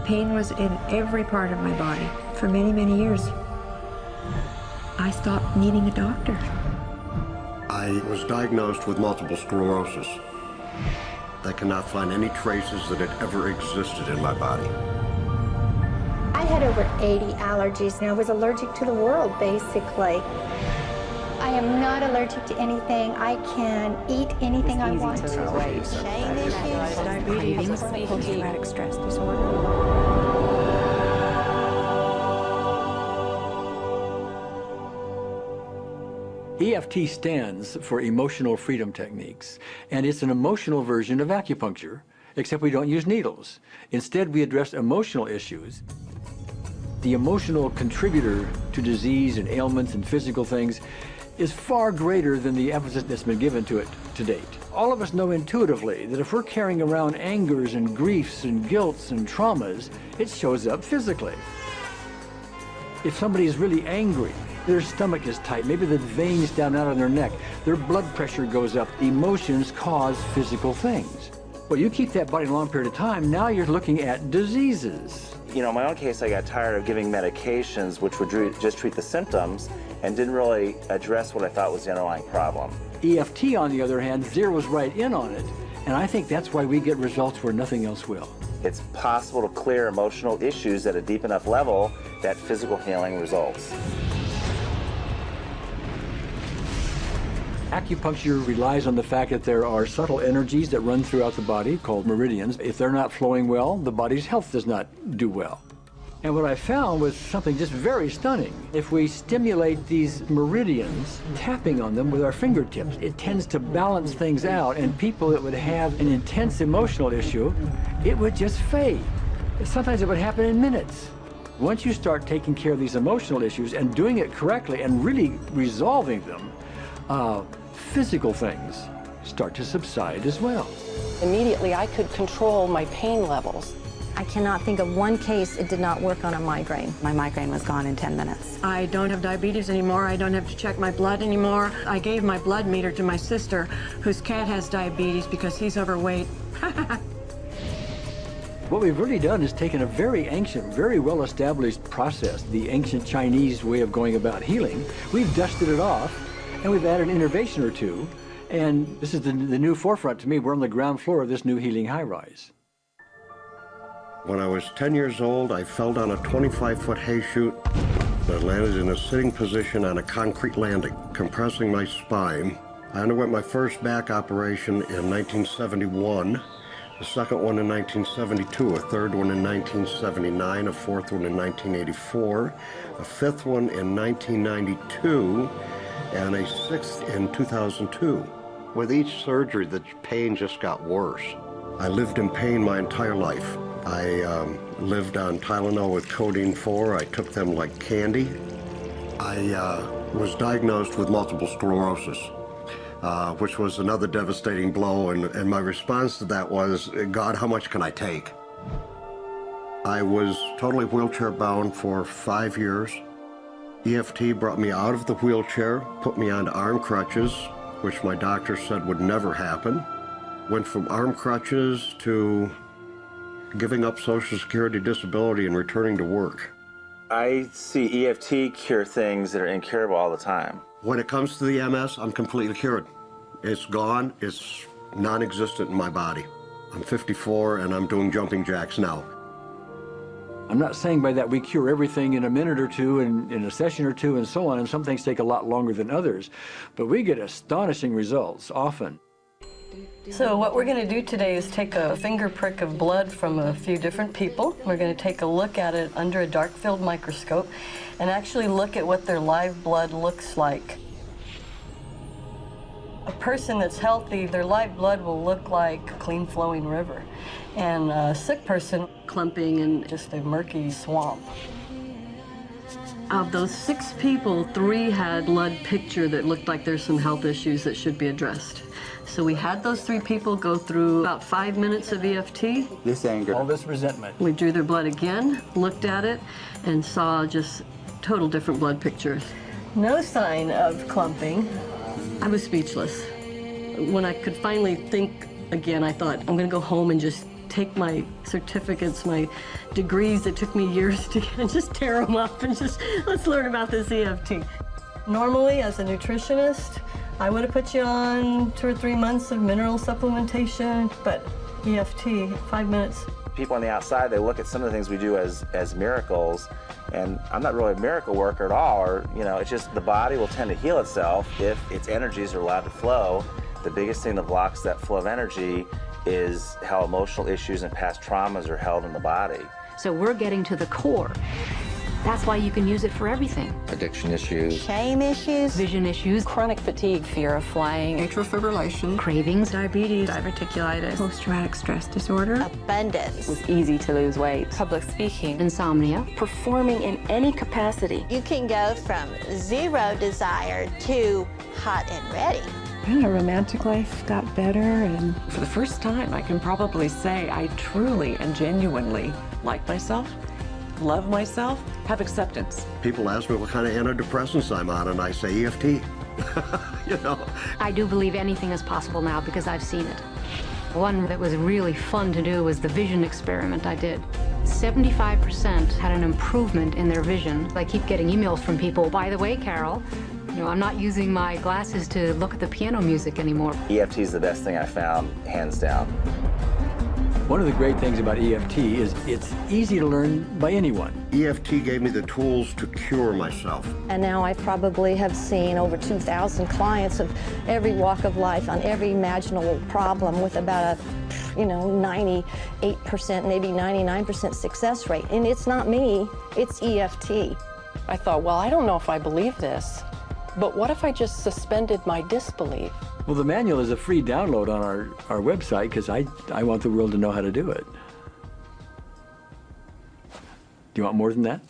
pain was in every part of my body for many, many years. I stopped needing a doctor. I was diagnosed with multiple sclerosis. They cannot find any traces that it ever existed in my body. I had over 80 allergies, and I was allergic to the world, basically. I am not allergic to anything. I can eat anything I want to. Shame issues. Diabetes, post-traumatic stress disorder. EFT stands for Emotional Freedom Techniques, and it's an emotional version of acupuncture, except we don't use needles. Instead, we address emotional issues. The emotional contributor to disease and ailments and physical things is far greater than the emphasis that's been given to it to date. All of us know intuitively that if we're carrying around angers and griefs and guilts and traumas, it shows up physically. If somebody is really angry, their stomach is tight, maybe the veins down out of their neck, their blood pressure goes up. Emotions cause physical things. Well, you keep that body a long period of time, now you're looking at diseases. You know, in my own case, I got tired of giving medications which would just treat the symptoms and didn't really address what I thought was the underlying problem. EFT, on the other hand, zeroes right in on it, and I think that's why we get results where nothing else will. It's possible to clear emotional issues at a deep enough level that physical healing results. Acupuncture relies on the fact that there are subtle energies that run throughout the body called meridians. If they're not flowing well, the body's health does not do well. And what I found was something just very stunning. If we stimulate these meridians, tapping on them with our fingertips, it tends to balance things out, and people that would have an intense emotional issue, it would just fade. Sometimes it would happen in minutes. Once you start taking care of these emotional issues and doing it correctly and really resolving them, physical things start to subside as well. Immediately, I could control my pain levels. I cannot think of one case it did not work on a migraine. My migraine was gone in 10 minutes. I don't have diabetes anymore. I don't have to check my blood anymore. I gave my blood meter to my sister, whose cat has diabetes because he's overweight. What we've really done is taken a very ancient, very well-established process, the ancient Chinese way of going about healing. We've dusted it off, and we've added an innovation or two, and this is the new forefront to me. We're on the ground floor of this new healing high-rise. When I was 10 years old, I fell down a 25-foot hay chute that landed in a sitting position on a concrete landing, compressing my spine. I underwent my first back operation in 1971, the second one in 1972, a third one in 1979, a fourth one in 1984, a fifth one in 1992, and a sixth in 2002. With each surgery, the pain just got worse. I lived in pain my entire life. I lived on Tylenol with codeine 4. I took them like candy. I was diagnosed with multiple sclerosis, which was another devastating blow, and my response to that was, God, how much can I take? I was totally wheelchair bound for 5 years. EFT brought me out of the wheelchair, put me on arm crutches, which my doctor said would never happen. Went from arm crutches to giving up Social Security disability and returning to work. I see EFT cure things that are incurable all the time. When it comes to the MS, I'm completely cured. It's gone, it's non-existent in my body. I'm 54 and I'm doing jumping jacks now. I'm not saying by that we cure everything in a minute or two, and in a session or two, and so on, and some things take a lot longer than others, but we get astonishing results often. So what we're going to do today is take a finger prick of blood from a few different people. We're going to take a look at it under a dark field microscope and actually look at what their live blood looks like. A person that's healthy, their live blood will look like a clean flowing river, and a sick person clumping in just a murky swamp. Of those 6 people, 3 had blood picture that looked like there's some health issues that should be addressed. So we had those 3 people go through about 5 minutes of EFT. This anger, all this resentment. We drew their blood again, looked at it, and saw just total different blood pictures. No sign of clumping. I was speechless. When I could finally think again, I thought, I'm going to go home and just take my certificates, my degrees that took me years to get, and just tear them up and just, let's learn about this EFT. Normally, as a nutritionist, I would have put you on 2 or 3 months of mineral supplementation, but EFT, 5 minutes. People on the outside, they look at some of the things we do as miracles, and I'm not really a miracle worker at all, or, you know, it's just the body will tend to heal itself if its energies are allowed to flow. The biggest thing that blocks that flow of energy is how emotional issues and past traumas are held in the body. So we're getting to the core. That's why you can use it for everything. Addiction issues. Shame issues. Vision issues. Chronic fatigue, fear of flying. Atrial fibrillation. Cravings. Diabetes. Diverticulitis. Post-traumatic stress disorder. Abundance. It was easy to lose weight. Public speaking. Insomnia. Performing in any capacity. You can go from zero desire to hot and ready. And our romantic life got better, and for the first time, I can probably say I truly and genuinely like myself, love myself, have acceptance. People ask me what kind of antidepressants I'm on, and I say EFT. You know? I do believe anything is possible now because I've seen it. One that was really fun to do was the vision experiment I did. 75% had an improvement in their vision. I keep getting emails from people, by the way, Carol, you know, I'm not using my glasses to look at the piano music anymore. EFT is the best thing I found, hands down. One of the great things about EFT is it's easy to learn by anyone. EFT gave me the tools to cure myself. And now I probably have seen over 2,000 clients of every walk of life on every imaginable problem with about a, 98%, maybe 99% success rate. And it's not me, it's EFT. I thought, well, I don't know if I believe this, but what if I just suspended my disbelief? Well, the manual is a free download on our website because I want the world to know how to do it. Do you want more than that?